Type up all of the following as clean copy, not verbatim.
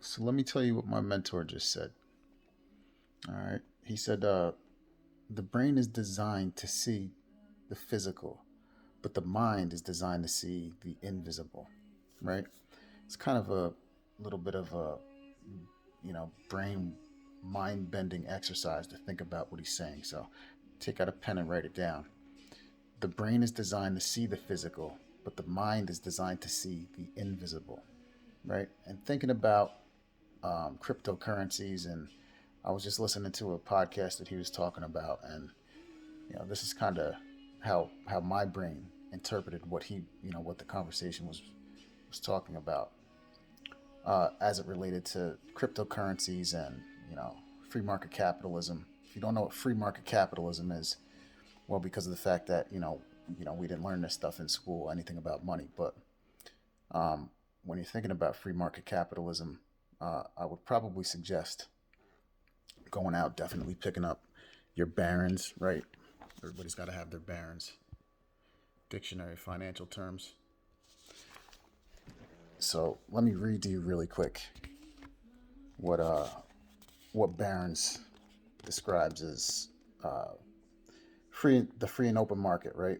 So let me tell you what my mentor just said. All right. He said, the brain is designed to see the physical, but the mind is designed to see the invisible, right? It's kind of a little bit of a, brain mind bending exercise to think about what he's saying. So take out a pen and write it down. The brain is designed to see the physical, but the mind is designed to see the invisible, right? And thinking about cryptocurrencies, and I was just listening to a podcast that he was talking about, and this is kind of how my brain interpreted what what the conversation was talking about as it related to cryptocurrencies and free market capitalism. If you don't know what free market capitalism is, well, because of the fact that we didn't learn this stuff in school, anything about money. But when you're thinking about free market capitalism, I would probably suggest going out, definitely picking up your Barron's, right? Everybody's got to have their Barron's dictionary of financial terms. So let me read to you really quick what Barron's describes as the free and open market, right?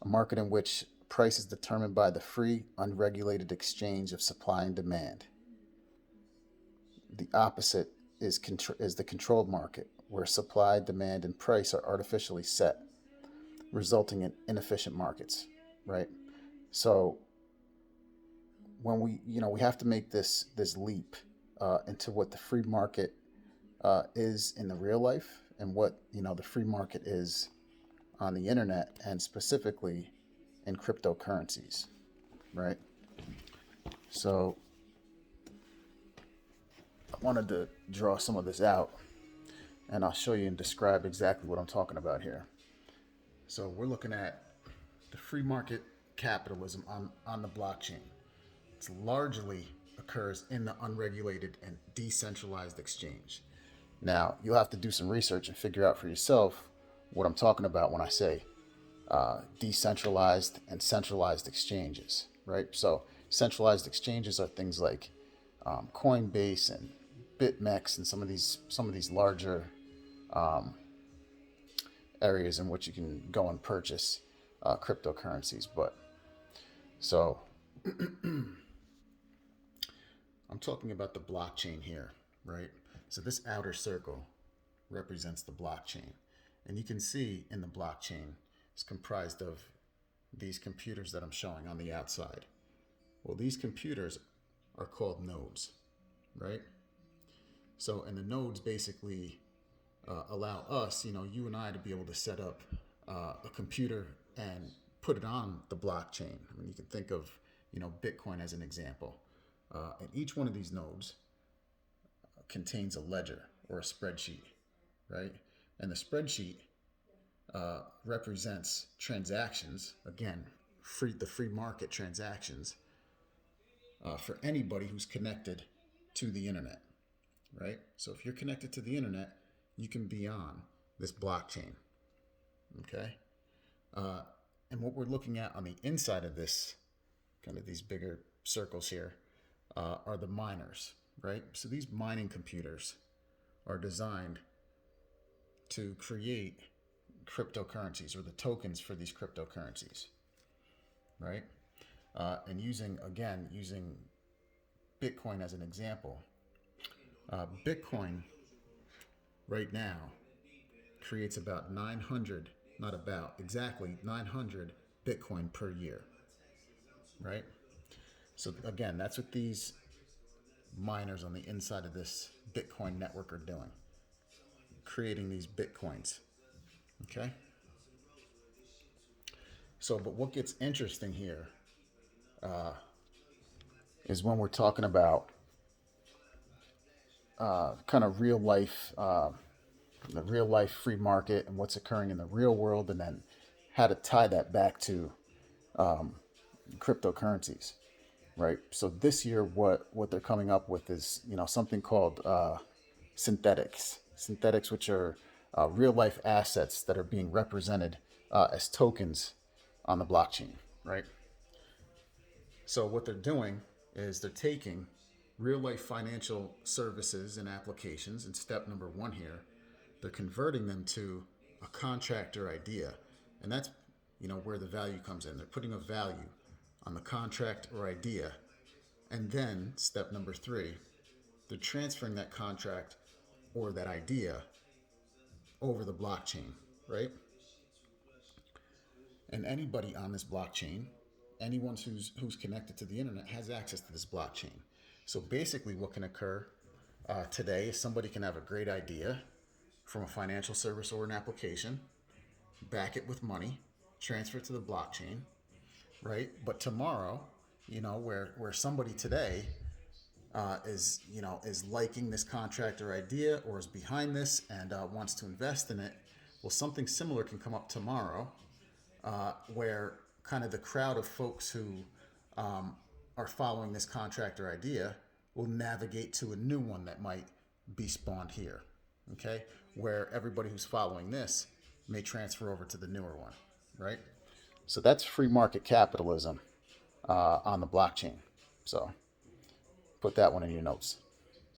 A market in which price is determined by the free, unregulated exchange of supply and demand. The opposite is the controlled market, where supply, demand, and price are artificially set, resulting in inefficient markets, right? So when we have to make this leap into what the free market is in the real life, and what the free market is on the internet, and specifically in cryptocurrencies, right? So I wanted to draw some of this out, and I'll show you and describe exactly what I'm talking about here. So we're looking at the free market capitalism on the blockchain. It largely occurs in the unregulated and decentralized exchange. Now, you'll have to do some research and figure out for yourself what I'm talking about when I say decentralized and centralized exchanges, right? So centralized exchanges are things like Coinbase and BitMEX and some of these larger areas in which you can go and purchase cryptocurrencies. But so I'm talking about the blockchain here, right? So this outer circle represents the blockchain. And you can see in the blockchain is comprised of these computers that I'm showing on the outside. Well, these computers are called nodes, right? So, and the nodes basically allow us, you and I, to be able to set up a computer and put it on the blockchain. I mean, you can think of, Bitcoin as an example. And each one of these nodes contains a ledger or a spreadsheet, right? And the spreadsheet represents transactions, again, the free market transactions for anybody who's connected to the internet, right? So if you're connected to the internet, you can be on this blockchain, okay? And what we're looking at on the inside of this, kind of these bigger circles here, are the miners, right? So these mining computers are designed to create cryptocurrencies, or the tokens for these cryptocurrencies, right? And using Bitcoin as an example, Bitcoin right now creates about 900, not about, exactly 900 Bitcoin per year, right? So again, that's what these miners on the inside of this Bitcoin network are doing, creating these Bitcoins, okay? So, but what gets interesting here is when we're talking about kind of real life, the real life free market and what's occurring in the real world, and then how to tie that back to cryptocurrencies, right? So this year, what they're coming up with is something called synthetics, which are real life assets that are being represented as tokens on the blockchain, right? So what they're doing is they're taking real life financial services and applications. And step number one here, they're converting them to a contract or idea. And that's, where the value comes in. They're putting a value on the contract or idea. And then step number three, they're transferring that contract or that idea over the blockchain, right? And anybody on this blockchain, anyone who's connected to the internet, has access to this blockchain. So basically, what can occur today is somebody can have a great idea from a financial service or an application, back it with money, transfer it to the blockchain, right? But tomorrow, where somebody today is liking this contract or idea, or is behind this and wants to invest in it, well, something similar can come up tomorrow, where kind of the crowd of folks who are following this contract or idea will navigate to a new one that might be spawned here, okay? Where everybody who's following this may transfer over to the newer one, right? So that's free market capitalism on the blockchain. So put that one in your notes.